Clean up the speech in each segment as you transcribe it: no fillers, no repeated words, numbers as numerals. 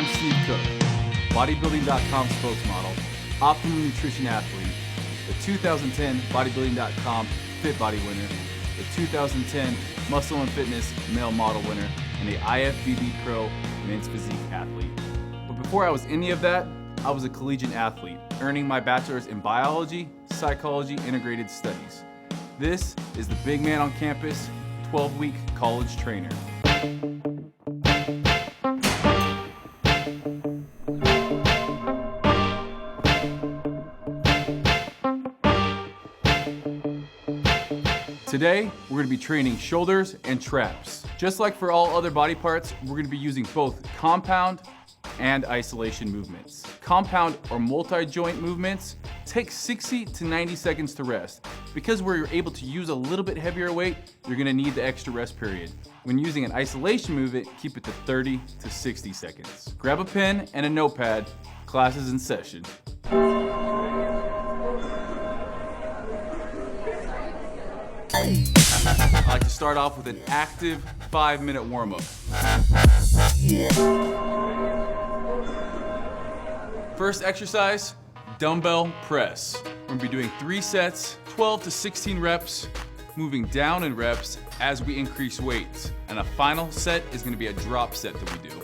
I'm Steve Cook, bodybuilding.com spokesmodel, optimum nutrition athlete, the 2010 bodybuilding.com Fit Body winner, the 2010 Muscle and Fitness male model winner, and the IFBB Pro men's physique athlete. But before I was any of that, I was a collegiate athlete, earning my bachelor's in biology, psychology, integrated studies. This is the big man on campus, 12-week college trainer. Today, we're going to be training shoulders and traps. Just like for all other body parts, we're going to be using both compound and isolation movements. Compound or multi-joint movements take 60 to 90 seconds to rest. Because we're able to use a little bit heavier weight, you're going to need the extra rest period. When using an isolation movement, keep it to 30 to 60 seconds. Grab a pen and a notepad. Class is in session. I like to start off with an active 5-minute warm-up. First exercise, dumbbell press. We're gonna be doing 3 sets, 12 to 16 reps, moving down in reps as we increase weights. And a final set is gonna be a drop set that we do.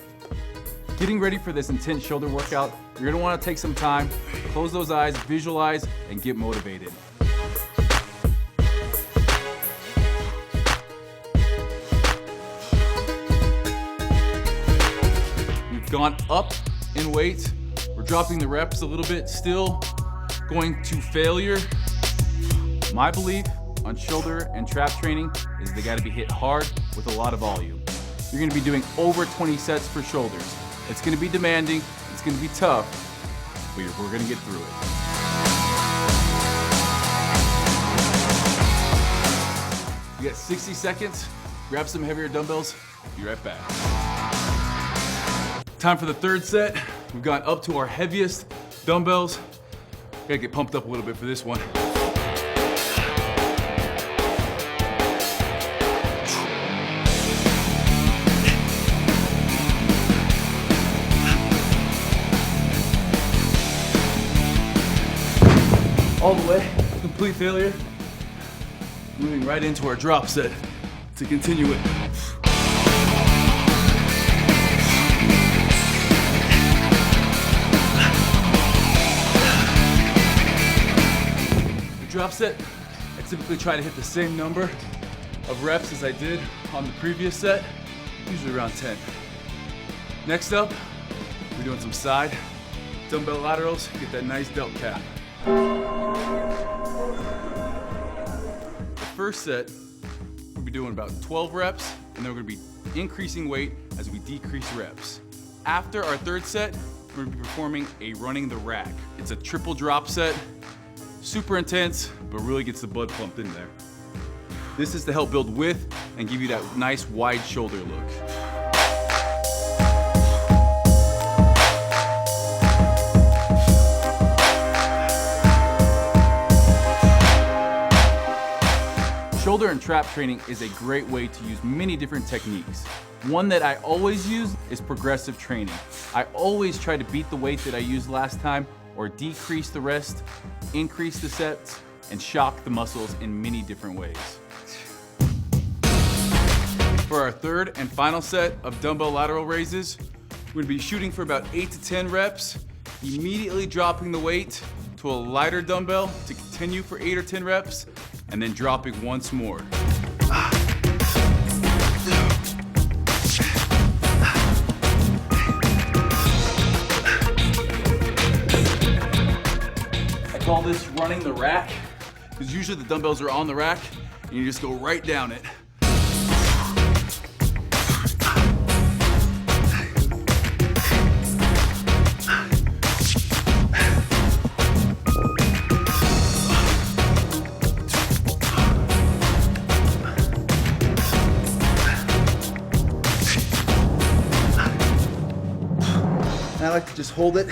Getting ready for this intense shoulder workout, you're gonna wanna take some time, close those eyes, visualize, and get motivated. Gone up in weight. We're dropping the reps a little bit, still going to failure. My belief on shoulder and trap training is they gotta be hit hard with a lot of volume. You're gonna be doing over 20 sets for shoulders. It's gonna be demanding, it's gonna be tough, but we're gonna get through it. You got 60 seconds, grab some heavier dumbbells, be right back. Time for the third set. We've gone up to our heaviest dumbbells. Gotta get pumped up a little bit for this one. All the way, complete failure. Moving right into our drop set to continue it. Drop set, I typically try to hit the same number of reps as I did on the previous set, usually around 10. Next up, we're doing some side dumbbell laterals, get that nice delt cap. The first set, we'll be doing about 12 reps, and then we're gonna be increasing weight as we decrease reps. After our third set, we're gonna be performing a running the rack. It's a triple drop set. Super intense, but really gets the blood pumped in there. This is to help build width and give you that nice wide shoulder look. Shoulder and trap training is a great way to use many different techniques. One that I always use is progressive training. I always try to beat the weight that I used last time or decrease the rest, increase the sets, and shock the muscles in many different ways. For our third and final set of dumbbell lateral raises, we're gonna be shooting for about 8 to 10 reps, immediately dropping the weight to a lighter dumbbell to continue for 8 or 10 reps, and then dropping once more. I call this running the rack, because usually the dumbbells are on the rack, and you just go right down it. I like to just hold it,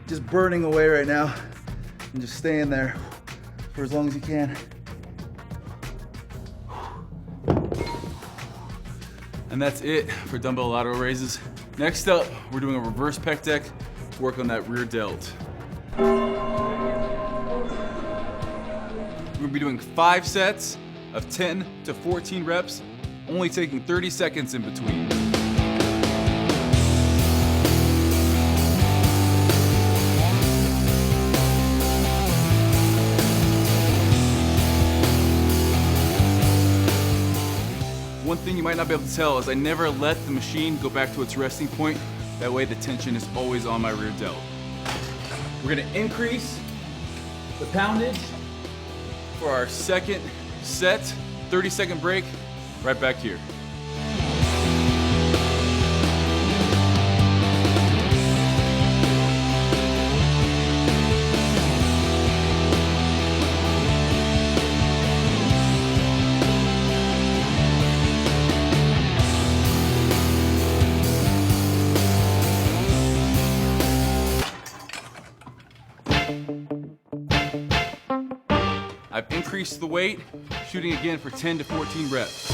just burning away right now, and just staying there for as long as you can. And that's it for dumbbell lateral raises. Next up, we're doing a reverse pec deck to work on that rear delt. We're gonna be doing 5 sets of 10 to 14 reps, only taking 30 seconds in between. One thing you might not be able to tell is I never let the machine go back to its resting point. That way the tension is always on my rear delt. We're gonna increase the poundage for our second set, 30-second break, right back here. I've increased the weight, shooting again for 10 to 14 reps.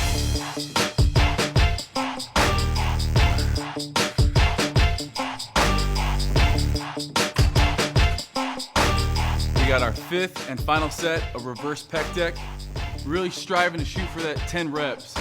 We got our 5th and final set of reverse pec deck. Really striving to shoot for that 10 reps.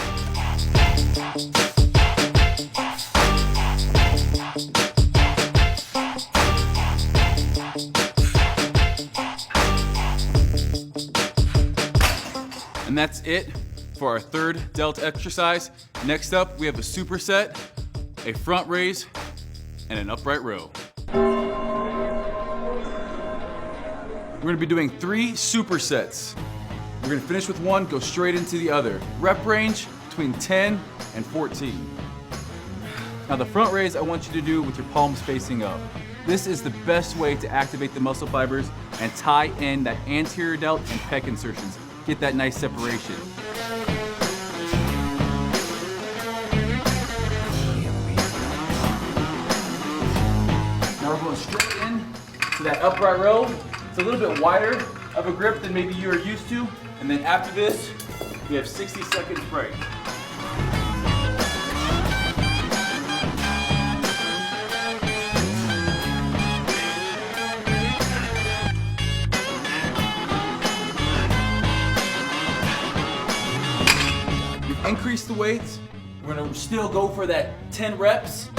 And that's it for our 3rd delt exercise. Next up, we have a superset, a front raise, and an upright row. We're gonna be doing 3 supersets. We're gonna finish with one, go straight into the other. Rep range between 10 and 14. Now the front raise I want you to do with your palms facing up. This is the best way to activate the muscle fibers and tie in that anterior delt and pec insertions. Get that nice separation. Now we're going straight in to that upright row. It's a little bit wider of a grip than maybe you are used to. And then after this, we have 60 seconds break. Increase the weights. We're gonna still go for that 10 reps.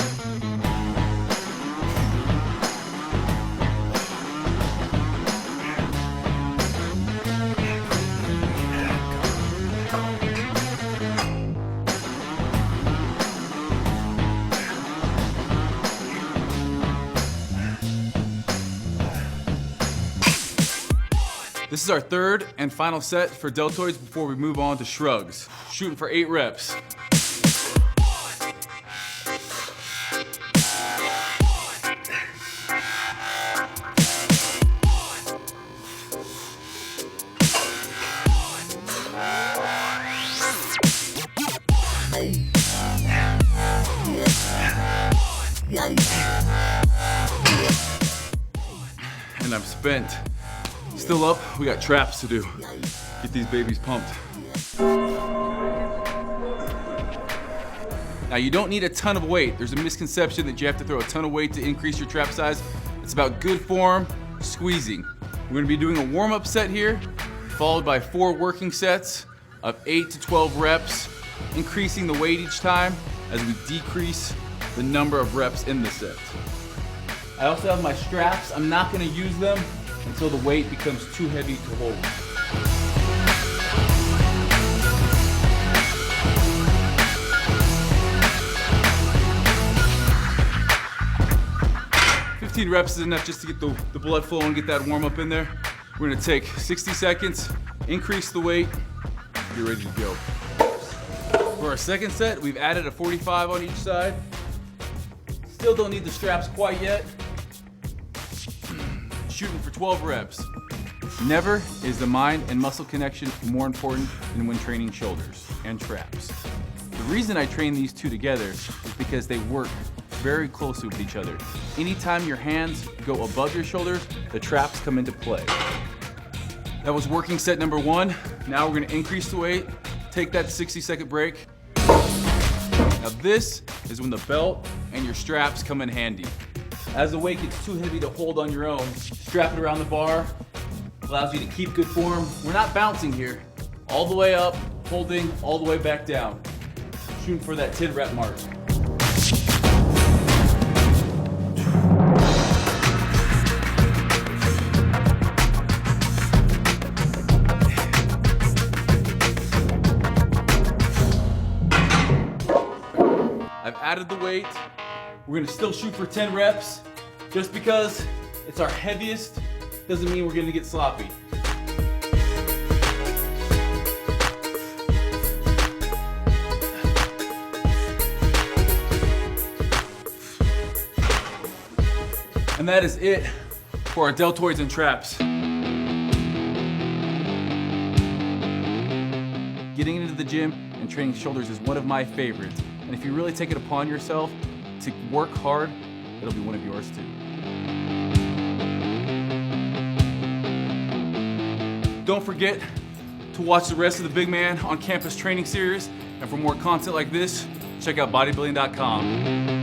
This is our 3rd and final set for deltoids before we move on to shrugs. Shooting for 8 reps. And I'm spent. Still up, we got traps to do. Get these babies pumped. Now you don't need a ton of weight. There's a misconception that you have to throw a ton of weight to increase your trap size. It's about good form, squeezing. We're gonna be doing a warm-up set here, followed by 4 working sets of 8 to 12 reps, increasing the weight each time as we decrease the number of reps in the set. I also have my straps. I'm not gonna use them until the weight becomes too heavy to hold. "15 reps is enough just to get the blood flow and get that warm up in there. We're gonna take 60 seconds, increase the weight, get ready to go. For our second set, we've added a 45 on each side. Still don't need the straps quite yet. Shooting for 12 reps. Never is the mind and muscle connection more important than when training shoulders and traps. The reason I train these two together is because they work very closely with each other. Anytime your hands go above your shoulders, the traps come into play. That was working set number 1. Now we're gonna increase the weight, take that 60-second break. Now this is when the belt and your straps come in handy. As the weight gets too heavy to hold on your own, strap it around the bar, allows you to keep good form. We're not bouncing here. All the way up, holding all the way back down. Shooting for that 10 rep mark. I've added the weight. We're gonna still shoot for 10 reps. Just because it's our heaviest doesn't mean we're gonna get sloppy. And that is it for our deltoids and traps. Getting into the gym and training shoulders is one of my favorites. And if you really take it upon yourself to work hard, it'll be one of yours too. Don't forget to watch the rest of the Big Man on Campus training series. And for more content like this, check out bodybuilding.com.